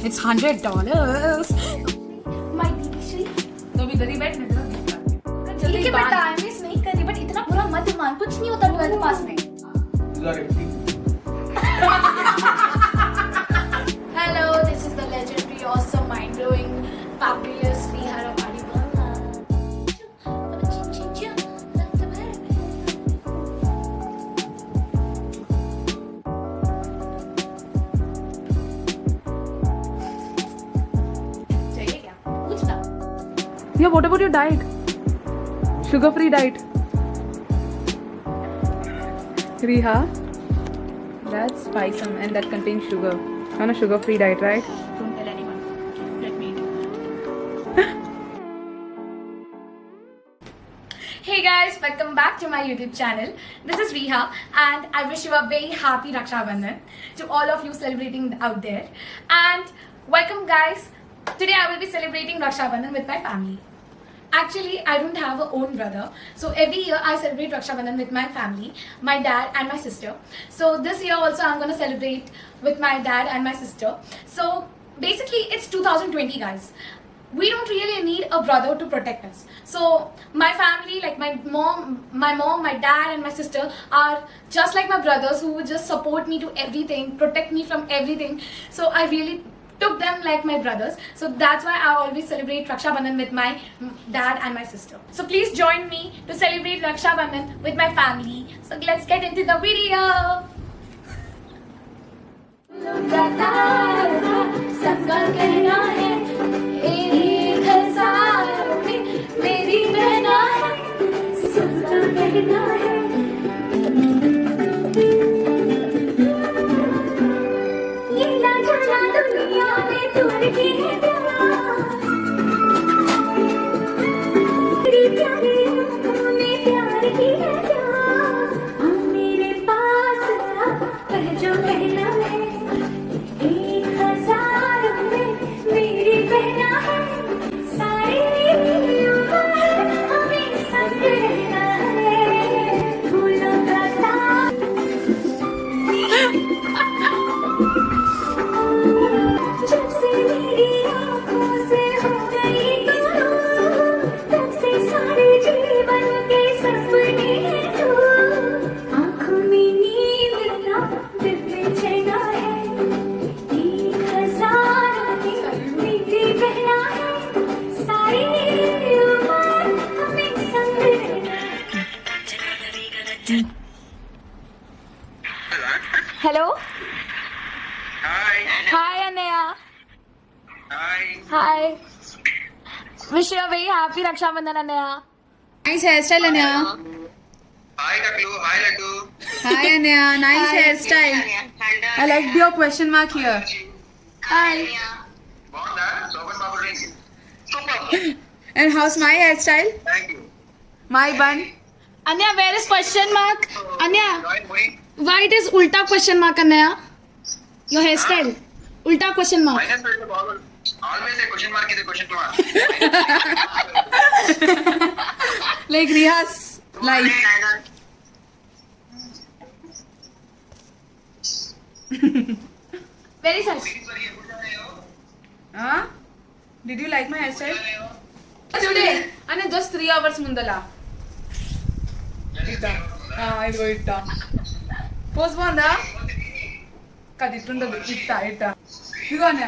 It's $100. My Didi तो भी इधर ही बैठ, मैं तेरा gift लाती हूँ। जल्दी ठीक है, मैं बांध। टाइम वेस्ट नहीं कर रही, बट इतना बुरा मत मान, कुछ नहीं होता 12th पास में। Hello, this is the legendary, awesome, mind-blowing, fabulous Riha Ramani Bala. चाहिए क्या? पूछना। Yeah, what about your diet? Sugar-free diet. Riha, that's spicem and that contains sugar. On a sugar-free diet, right? Don't tell anyone. Let me eat. Hey guys, welcome back to my YouTube channel. This is Riha and I wish you a very happy Raksha Bandhan to all of you celebrating out there. And welcome guys. Today I will be celebrating Raksha Bandhan with my family. Actually, I don't have a own brother. So every year I celebrate Raksha Bandhan with my family, my dad and my sister. So this year also I'm going to celebrate with my dad and my sister. So basically it's 2020 guys. We don't really need a brother to protect us. So my family, like my mom, my dad and my sister are just like my brothers who would just support me to everything, protect me from everything. So I really took them like my brothers. So that's why I always celebrate Raksha Bandhan with my dad and my sister. So please join me to celebrate Raksha Bandhan with my family. So let's get into the video. सबका कहना है एक हजार में मेरी बहना है, सबका कहना है। ये लाचार दुनिया में दूर की है प्यास, तेरी प्यारी आँखों में प्यार की है प्यास। आ मेरे पास आ, कह जो कहना है, एक हजार में मेरी बहना है, सारी उम्र हमें संग रहना है, फूलों का ताज। जब से मेरी आँखों से हो गई तू, तब से सारे जीवन के सपने हैं तू। आँखों में नींद ना, दिल में चैन है, एक हजार में मेरी बहना है, सारी उम्र हमें संग रहना है। Hello, hi Anaya, hi, wish you a very happy Raksha Bandhan Anaya. Nice hairstyle, Anya. Hi Taklu, hi Laddu. Hi, Anya. Nice hairstyle. I liked your question mark here. Hi, Bonda, Soban Babu Ring. Super. And how's my hairstyle? Thank you. My bun. अनया where is question mark? अनया Join Muni. Why it is उल्टा question mark अनया? Your hair style उल्टा question mark. Minus with the ball. Always a question mark is a question mark. Like Riha's life. Very such. Huh? Did you like my hairstyle? Today. And just 3 hours mundala. ఇదిగో ఇట్టా post బాగుందా కాదు ఇట్టుండదు ఇట్టా ఇట్టా ఇదిగోనే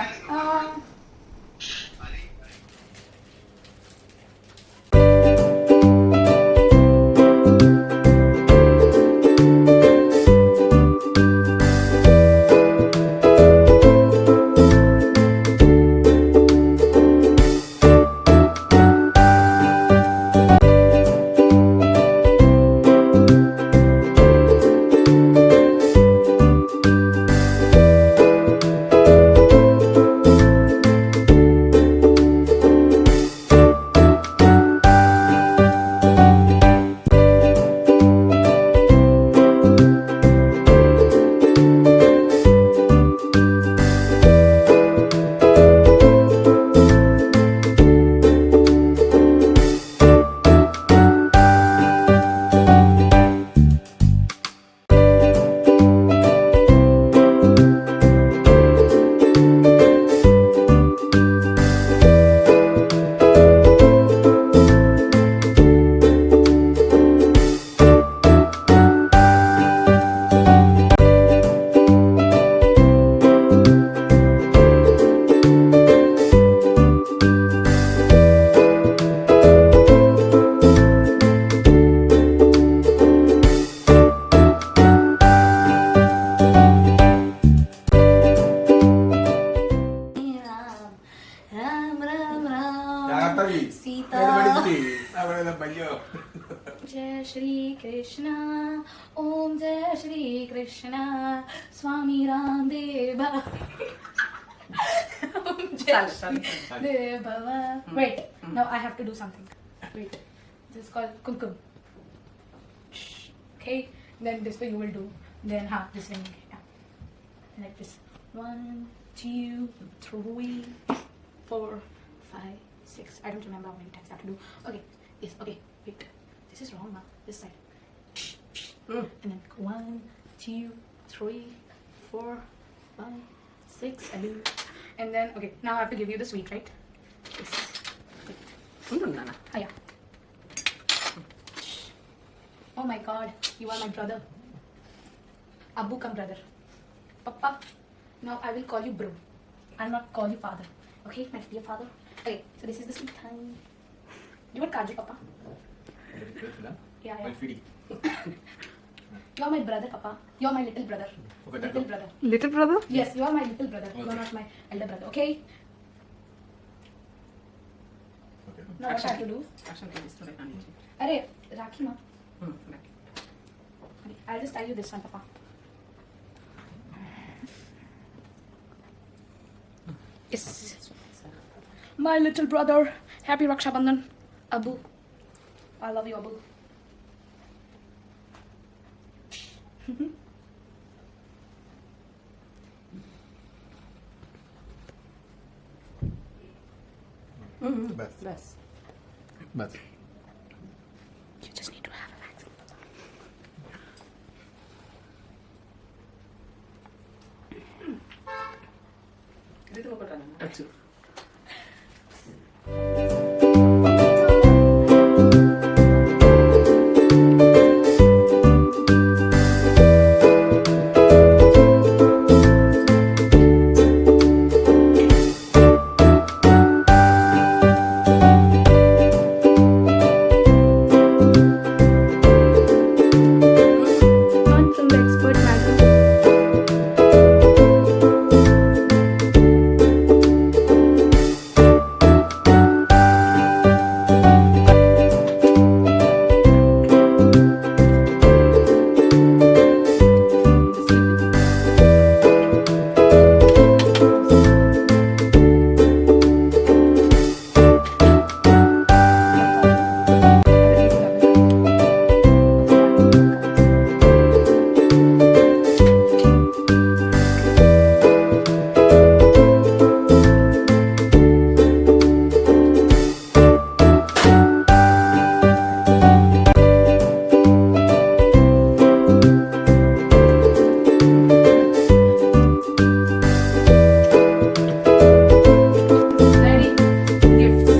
Jai Shri Krishna, Om Jai Shri Krishna, Swami Ramdeva. Om Jai Shri Deva. Wait, now I have to do something. Wait, this is called Kumkum. Okay, then this way you will do. Then this way. Yeah. Like this. 1, 2, 3, 4, 5, 6. I don't remember how many times I have to do. Okay, yes, okay, wait. This is wrong, ma. This side. And then 1, 2, 3, 4, 5, 6. I do. And then, okay, now I have to give you the sweet, right? Yes. Ah, yeah. Oh my god, you are my brother. Abu come brother. Papa, now I will call you bro. I'll not call you father. Okay, my dear father. Okay, so this is the sweet time. You want kaju, Papa? Yeah, yeah. You're my brother, Papa. You're my little brother. Okay, little brother. Little brother? Yes, you are my little brother. You are Okay. not my elder brother. Okay? Now what I have to do? Arey, Rakhi ma. Okay, I'll just tie you this one, Papa. Yes. My little brother. Happy Raksha Bandhan. Abu. I love you, Abu. बस बस You just need to have a vaccine. अच्छा Not from the expert madam. Daddy, gifts.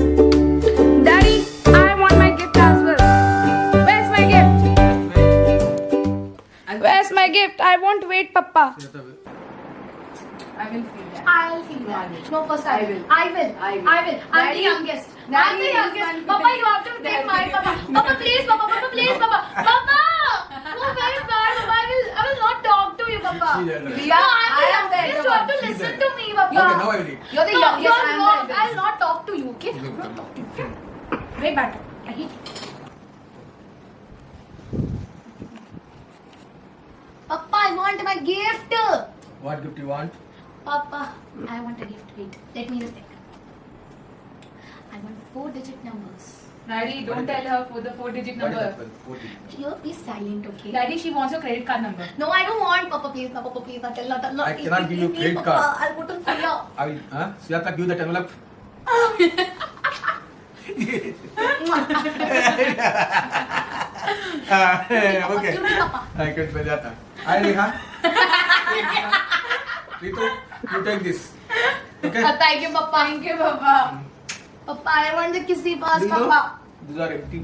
Daddy, I want my gift as well. Where's my gift? Where's my gift? I won't wait, Papa. I will feel that. I'll feel that. No, first I will. I will. I will. I will. I'm the youngest. I'm the youngest. Papa, you have to take my Papa. Papa, please, Papa. Papa, please, Papa. Papa! No, very bad, Papa. I will not talk to you, Papa. She's elder. No, I'm the youngest. You have to listen to me, Papa. Okay, now I will eat. You're the No, youngest. you're I'm the wrong. eldest. I'll not talk to you, okay? I'll not talk to you. Very bad. I hate you. Papa, I want my gift. What gift you want? Papa, I want a gift. Wait, let me just think. I want 4-digit numbers. Daddy, don't tell her for the 4-digit What is number. that? What is it? You be silent, okay? Daddy, she wants your credit card number. No, I don't want. Papa, please. No, Papa, please. Not tell. Not tell. I cannot give you Please, credit Papa, card. I'll go to Korea. I will. Suyata, give that envelope. Okay. Give me, Papa. I can pay that. I Reha. Ritu, you take this. Okay. Thank you, Papa. Thank you, Papa. Papa, I want the kissy pass, Do you know? Papa. These are empty.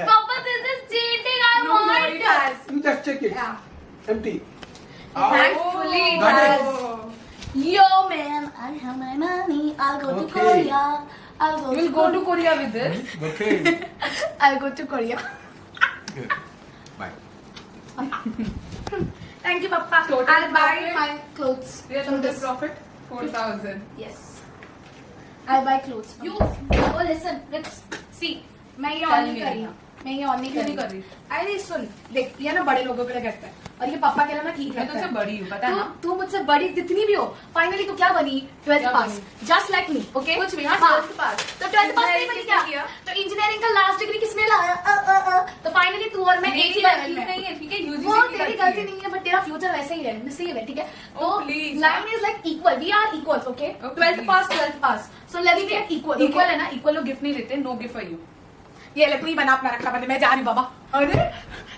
Papa, this is cheating. I want it has. You just check it. Yeah. Empty. Thankfully, it Got it. has. Yo, man, I have my money. I'll go to Okay. Korea. I'll go You will to go to Korea with this. Okay. I'll go to Korea. Good. Bye. Thank you, Papa. Total I'll buy profit? my clothes We are from total this. profit 4,000. Yes. I buy clothes. Oh listen, let's see. मैं ये on नहीं कर रही हूँ. मैं ये on नहीं क्यों कर नहीं कर रही. रही? अरे सुन, देख ये ना बड़े लोगों के लिए करता है और ये पापा के लिए ना ठीक मैं लगता तुझसे है. बड़ी हूँ, पता है ना? तू मुझसे बड़ी जितनी भी हो, फाइनली तू क्या बनी? 12th क्या पास, बनी? Just like me. ओके कुछ भी, हाँ, 12th पास. तो 12th पास नहीं Engineering बनी किसने क्या? किया? तो इंजीनियरिंग का लास्ट डिग्री किसने लाया? तो फाइनली तू और मैं एक ही लेवल में. नहीं है, ठीक है, UGC वो की तेरी लड़की गलती है. नहीं है, बट तेरा फ्यूचर वैसे ही है, नसीब है, ठीक है? तो Oh, please, line is like equal, we are equals, okay? Oh, 12th please. Pass, 12th pass. So let's be equal. Equal है ना, इक्वल लोग गिफ्ट नहीं देते. No gift for you. ये ले तू ही बना अपना रक्षाबंधन. मैं जा रही हूँ बाबा. अरे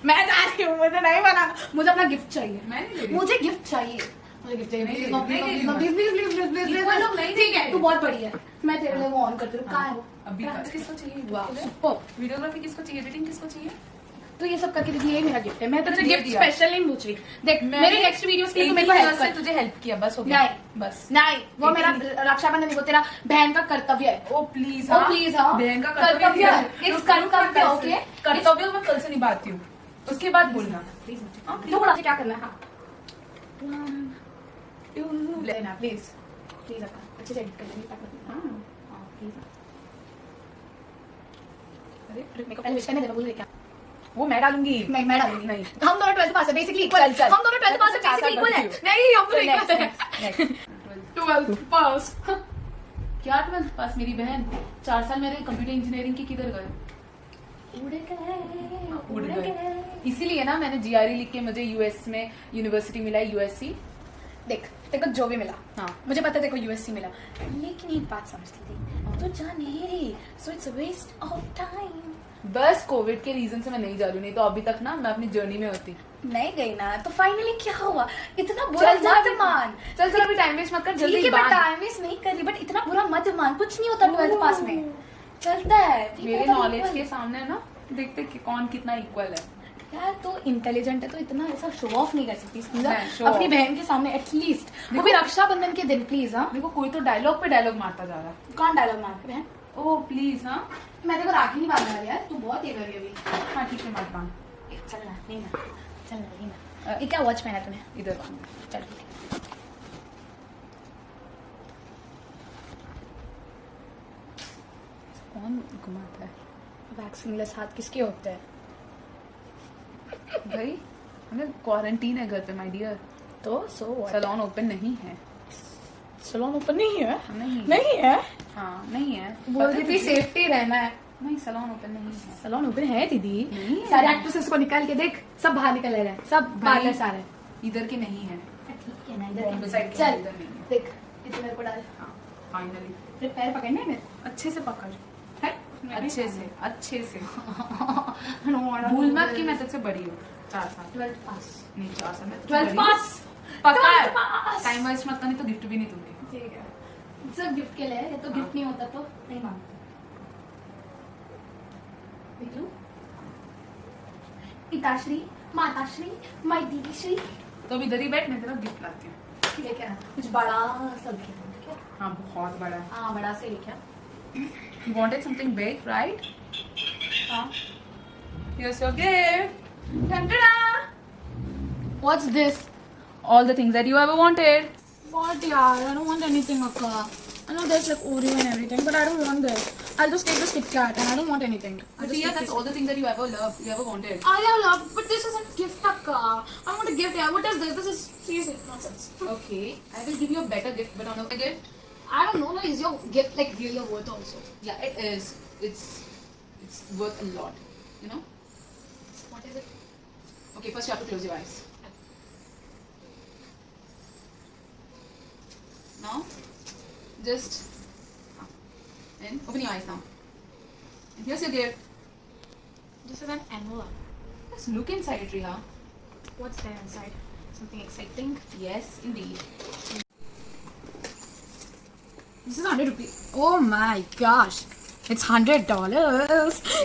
मैं जा रही हूँ, मुझे नहीं बनाना. मुझे अपना गिफ्ट चाहिए. मैं नहीं दे रही. मुझे गिफ्ट चाहिए. मुझे गिफ्ट चाहिए. नहीं प्लीज दे नो, रही, प्लीज नहीं नो, दे प्लीज रही. प्लीज प्लीज प्लीज Equal लोग नहीं ठीक है, देंगे. तू बहुत बड़ी है. मैं तेरे लिए वो ऑन करती हूँ. कहाँ है वो? अभी किसको चाहिए? वाह, सुपर. वीडियोग्राफी किसको चाहिए? एडिटिंग किसको चाहिए? तो ये सब करके देखिए, ये मेरा गिफ्ट है. मैं तुझे दे गिफ्ट दिया. स्पेशल नहीं पूछ रही. देख मैंने मेरी नेक्स्ट वीडियोस के लिए तू मेरे को एक ही हेल्प वजह से कर. तुझे हेल्प किया, बस हो गया. नहीं बस. नहीं, वो एक मेरा ही. रक्षाबंधन नहीं, वो तेरा बहन का कर्तव्य है. ओ प्लीज. ओ प्लीज हाँ, बहन का कर्तव्य है. है. इस कर्तव्य, ओके? कर्तव्य मैं कल से निभाती हूँ. उसके बाद बोलना. थोड़ा सा क्या करना है? हाँ, लेना प्लीज प्लीज. अच्छे से एडिट कर लेंगे. हाँ प्लीज. अरे मेरे को पहले विश करने दे, मैं भूल गई क्या. वो मैं डालूंगी. नहीं मैं डालूंगी. नहीं. हम दोनों 12th पास है, बेसिकली इक्वल. चल, चल. हम दोनों 12th पास है, चार बेसिकली साल इक्वल है. बढ़ती नहीं हम दोनों Next, इक्वल है. next. 12th पास. क्या 12th पास? मेरी बहन 4 साल मेरे कंप्यूटर इंजीनियरिंग की किधर गए? उड़ गए. इसीलिए ना मैंने जीआरई लिख के मुझे यूएस में यूनिवर्सिटी मिला है, यूएससी. देख तेरे को जो भी मिला, हाँ. मुझे पता है तेरे को यूएससी मिला, लेकिन एक बात समझती थी, तो जा नहीं रही, so it's waste of time. बस कोविड के रीजन से मैं नहीं जा रही, नहीं तो अभी तक ना मैं अपनी जर्नी में होती. नहीं गई ना, तो फाइनली क्या हुआ? इतना बुरा मत मान. चल अभी टाइम वेस्ट मत कर, ठीक जल्दी है, मैं बांध. टाइम वेस्ट नहीं कर रही, बट इतना बुरा मत मान. कुछ नहीं होता 12th पास में, चलता है. मेरे नॉलेज के सामने ना देखते कि कौन कितना इक्वल है. यार तो इंटेलिजेंट है, तो इतना ऐसा शो ऑफ नहीं कर सकती मैं show अपनी off. बहन के सामने एटलीस्ट. वो भी रक्षाबंधन के दिन प्लीज. हाँ, देखो कोई तो डायलॉग पे डायलॉग मारता जा रहा है. कौन डायलॉग मार के बहन? Oh please. हाँ मैं तेरे को राखी नहीं बांधने वाली यार, तू बहुत ये कर रही है अभी. हाँ ठीक है, मत बांध. चल ना, नहीं ना, चल ना, नहीं ना. ये क्या वॉच पहना तूने? इधर बांध. चल ठीक है. कौन घुमाता है वैक्सीनलेस हाथ किसके होते हैं? भाई? हमें क्वारंटीन है घर पे माय डियर. तो सो व्हाट? सैलून ओपन नहीं है. सैलून ओपन नहीं है? नहीं. नहीं है? हाँ नहीं है. बोल पता रही थी तुझे? सेफ्टी रहना है. नहीं, सैलून ओपन नहीं है. सैलून ओपन है दीदी. नहीं है. सारे एक्ट्रेसेस को निकाल के देख, सब बाहर निकल रहे हैं, सब भाई, पार्लर सारे. इधर के नहीं है. ठीक है ना, बॉम्बे साइड के चल इधर नहीं है. देख, इधर मेरे को डाल. हाँ फाइनली. फिर पैर पकड़ने में अच्छे से पकड़. है. अच्छे से, अच्छे से. भूल भूल मत कि मैं तुझसे बड़ी हूँ. 4 साल. 12th पास. नहीं 4 साल में 12th पास. पक्का 12th पास. टाइम वेस्ट मत करनी तो गिफ्ट भी नहीं दूंगी. ठीक है, सब गिफ्ट के लिए है, ये तो गिफ्ट नहीं होता तो नहीं मांगता. देख लो, पिताश्री, माताश्री, माई दीदी श्री. तो अब इधर ही बैठ, मैं तेरा गिफ्ट लाती हूँ. लेके आना कुछ बड़ा सा लेके आना, ठीक है? हाँ बहुत बड़ा है. हाँ बड़ा से लेके आना. You wanted something big, right? हाँ. Here's your gift. Ta-da! What's this? All the things that you ever wanted. What yaar? I don't want anything, Akka. I know there's like Oreo and everything, but I don't want this. I'll just take this Kit Kat and I don't want anything. I'll But just yeah, take that's this. all the things that you ever loved, you ever wanted. I love, but this isn't gift, Akka. I want a gift, yeah. What is this? This is seriously nonsense. Okay, I will give you a better gift, but on a gift. I don't know, like, is your gift like really worth also? Yeah, it is. It's worth a lot. You know. What is it? Okay, first you have to close your eyes. Now, just and open your eyes now. And here's your gift. This is an envelope. Just look inside it, Riha. What's there inside? Something exciting? Yes, indeed. This is 100 rupees. Oh my gosh. It's $100.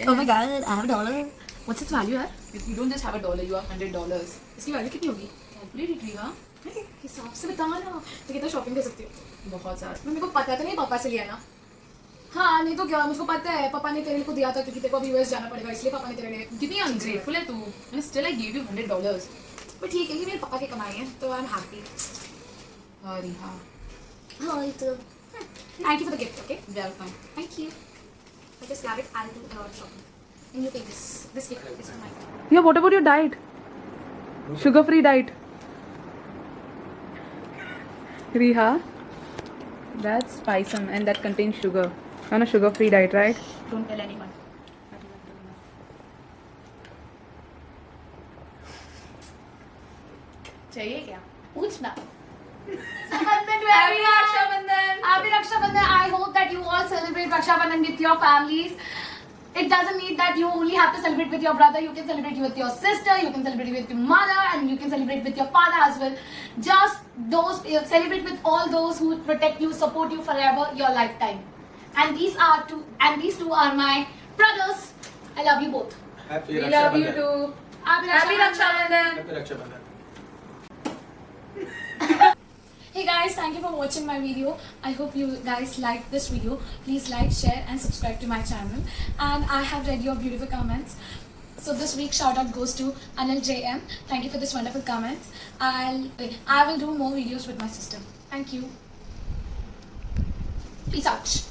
Oh my god, I have a dollar. What's its value, yaar? You don't just have $1, you have $100. इसकी value कितनी होगी? Calculate it, Riha. हिसाब से बता ना. तो कितना shopping कर सकती हो? बहुत सारा. मेरे को पता तो नहीं पापा से लिया ना. हाँ नहीं तो क्या, मुझको पता है पापा ने तेरे को दिया था क्योंकि तेरे को अभी यूएस जाना पड़ेगा, इसलिए पापा ने तेरे लिए. कितनी ungrateful है तू. And still I gave you $100. पर ठीक है, ये मेरे पापा की कमाई है तो आई एम हैप्पी. Riha. हाँ ये तो Thank you for the gift, okay? Welcome. Thank you. I just grab it. I'll do a lot of shopping. And you take this. This gift is for my friend. Yeah, what about your diet? Sugar-free diet. Riha, that's Paisam and that contains sugar. On a sugar-free diet, right? Don't tell anyone. चाहिए क्या पूछना Happy Raksha Bandhan. Happy Raksha Bandhan. I hope that you all celebrate Raksha Bandhan with your families. It doesn't mean that you only have to celebrate with your brother. You can celebrate with your sister. You can celebrate with your mother, and you can celebrate with your father as well. Just those celebrate with all those who protect you, support you forever, your lifetime. And these two are my brothers. I love you both. Happy We Raksha love you Bandhan. too. Happy Happy Raksha Bandhan. Happy Raksha Bandhan. Hey guys, thank you for watching my video. I hope you guys liked this video. Please like, share and subscribe to my channel. And I have read your beautiful comments. So this week's shout out goes to Anil JM. Thank you for this wonderful comment. I will do more videos with my sister. Thank you. Peace out.